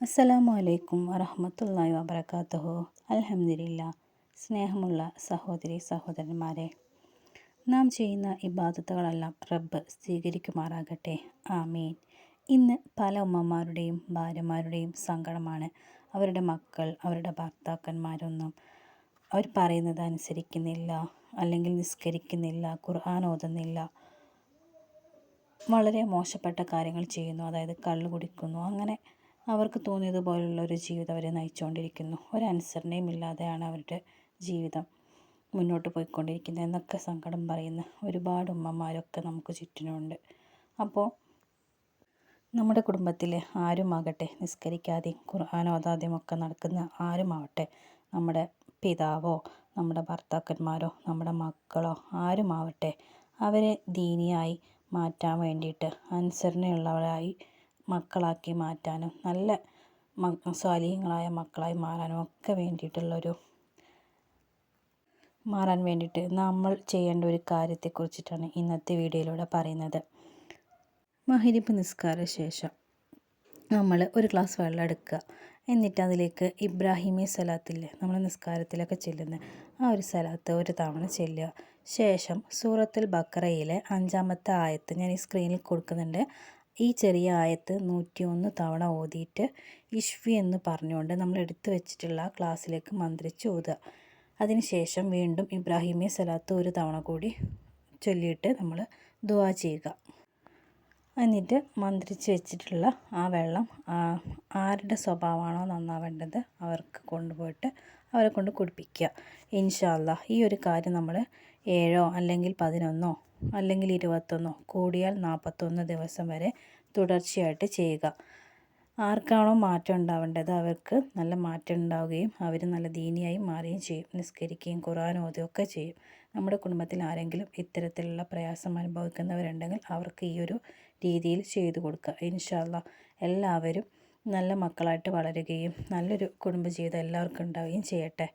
അസ്സലാമു അലൈക്കും വറഹ്മത്തുള്ളാഹി വബറകാതുഹു. അൽഹംദുലില്ലാ. സ്നേഹമുള്ള സഹോദരി സഹോദരന്മാരെ, നാം ചെയ്യുന്ന ഇബാദത്തുകളെല്ലാം റബ്ബ് സ്വീകരിക്കുമാറാകട്ടെ. ആമീൻ. ഇന്ന് പല ഉമ്മമാരുടെയും ഭാര്യമാരുടെയും സങ്കടമാണ്. അവരുടെ മക്കൾ, അവരുടെ ഭർത്താക്കന്മാരൊന്നും അവർ പറയുന്നത് അനുസരിക്കുന്നില്ല, അല്ലെങ്കിൽ നിസ്കരിക്കുന്നില്ല, ഖുർആൻ ഓതുന്നില്ല, വളരെ മോശപ്പെട്ട കാര്യങ്ങൾ ചെയ്യുന്നു. അതായത് കള്ള് കുടിക്കുന്നു. അങ്ങനെ അവർക്ക് തോന്നിയതുപോലുള്ളൊരു ജീവിതം അവർ നയിച്ചുകൊണ്ടിരിക്കുന്നു. ഒരനുസരണയും ഇല്ലാതെയാണ് അവരുടെ ജീവിതം മുന്നോട്ട് പോയിക്കൊണ്ടിരിക്കുന്നത് എന്നൊക്കെ സങ്കടം പറയുന്ന ഒരുപാട് ഉമ്മമാരൊക്കെ നമുക്ക് ചുറ്റിനുമുണ്ട്. അപ്പോൾ നമ്മുടെ കുടുംബത്തിലെ ആരുമാകട്ടെ, നിസ്കരിക്കാതെയും ഖുർആൻ ഓതാതെയും ഒക്കെ നടക്കുന്ന ആരുമാവട്ടെ, നമ്മുടെ പിതാവോ നമ്മുടെ ഭർത്താക്കന്മാരോ നമ്മുടെ മക്കളോ ആരുമാവട്ടെ, അവരെ ദീനിയായി മാറ്റാൻ വേണ്ടിയിട്ട്, അനുസരണയുള്ളവരായി മക്കളാക്കി മാറ്റാനും നല്ല സ്വാലിഹീങ്ങളായ മക്കളായി മാറാനും ഒക്കെ മാറാൻ വേണ്ടിയിട്ട് നമ്മൾ ചെയ്യേണ്ട ഒരു കാര്യത്തെക്കുറിച്ചിട്ടാണ് ഇന്നത്തെ വീഡിയോയിലൂടെ പറയുന്നത്. മഗ്‌രിബ് നിസ്കാര ശേഷം നമ്മൾ ഒരു ഗ്ലാസ് വെള്ളം എടുക്കുക. എന്നിട്ട് അതിലേക്ക് ഇബ്രാഹിമി സ്വലാത്തില്ലേ, നമ്മൾ നിസ്കാരത്തിലൊക്കെ ചെല്ലുന്ന ആ ഒരു സ്വലാത്ത് ഒരു തവണ ചെല്ലുക. ശേഷം സൂറത്തുൽ ബഖറയിലെ 5-ാമത്തെ ആയത്ത് ഞാൻ ഈ സ്ക്രീനിൽ കൊടുക്കുന്നുണ്ട്. ഈ ചെറിയ ആയത്ത് 101 തവണ ഓതിയിട്ട് ഇഷ്ഫി എന്ന് പറഞ്ഞുകൊണ്ട് നമ്മൾ എടുത്തു വെച്ചിട്ടുള്ള ഗ്ലാസ്സിലേക്ക് മന്ത്രിച്ച് ഓതുക. അതിനുശേഷം വീണ്ടും ഇബ്രാഹിമി സ്വലാത്ത് ഒരു തവണ കൂടി ചൊല്ലിയിട്ട് നമ്മൾ ദുആ ചെയ്യുക. എന്നിട്ട് മന്ത്രിച്ച് വെച്ചിട്ടുള്ള ആ വെള്ളം ആരുടെ സ്വഭാവമാണോ നന്നാവേണ്ടത് അവർക്ക് കൊണ്ടുപോയിട്ട് അവരെ കൊണ്ട് കുടിപ്പിക്കുക. ഇൻഷാ അല്ലാഹ് ഈ ഒരു കാര്യം നമ്മൾ 7 അല്ലെങ്കിൽ 11 അല്ലെങ്കിൽ 21 കൂടിയാൽ 41 ദിവസം വരെ തുടർച്ചയായിട്ട് ചെയ്യുക. ആർക്കാണോ മാറ്റം ഉണ്ടാവേണ്ടത് അവർക്ക് നല്ല മാറ്റം ഉണ്ടാവുകയും അവർ നല്ല ദീനിയായി മാറുകയും ചെയ്യും. നിസ്കരിക്കുകയും ഖുർആൻ ഓതുകയും ഒക്കെ ചെയ്യും. നമ്മുടെ കുടുംബത്തിൽ ആരെങ്കിലും ഇത്തരത്തിലുള്ള പ്രയാസം അനുഭവിക്കുന്നവരുണ്ടെങ്കിൽ അവർക്ക് ഈ ഒരു രീതിയിൽ ചെയ്തു കൊടുക്കുക. ഇൻഷാ അല്ലാഹ് എല്ലാവരും നല്ല മക്കളായിട്ട് വളരുകയും നല്ലൊരു കുടുംബജീവിതം എല്ലാവർക്കും ഉണ്ടാവുകയും ചെയ്യട്ടെ.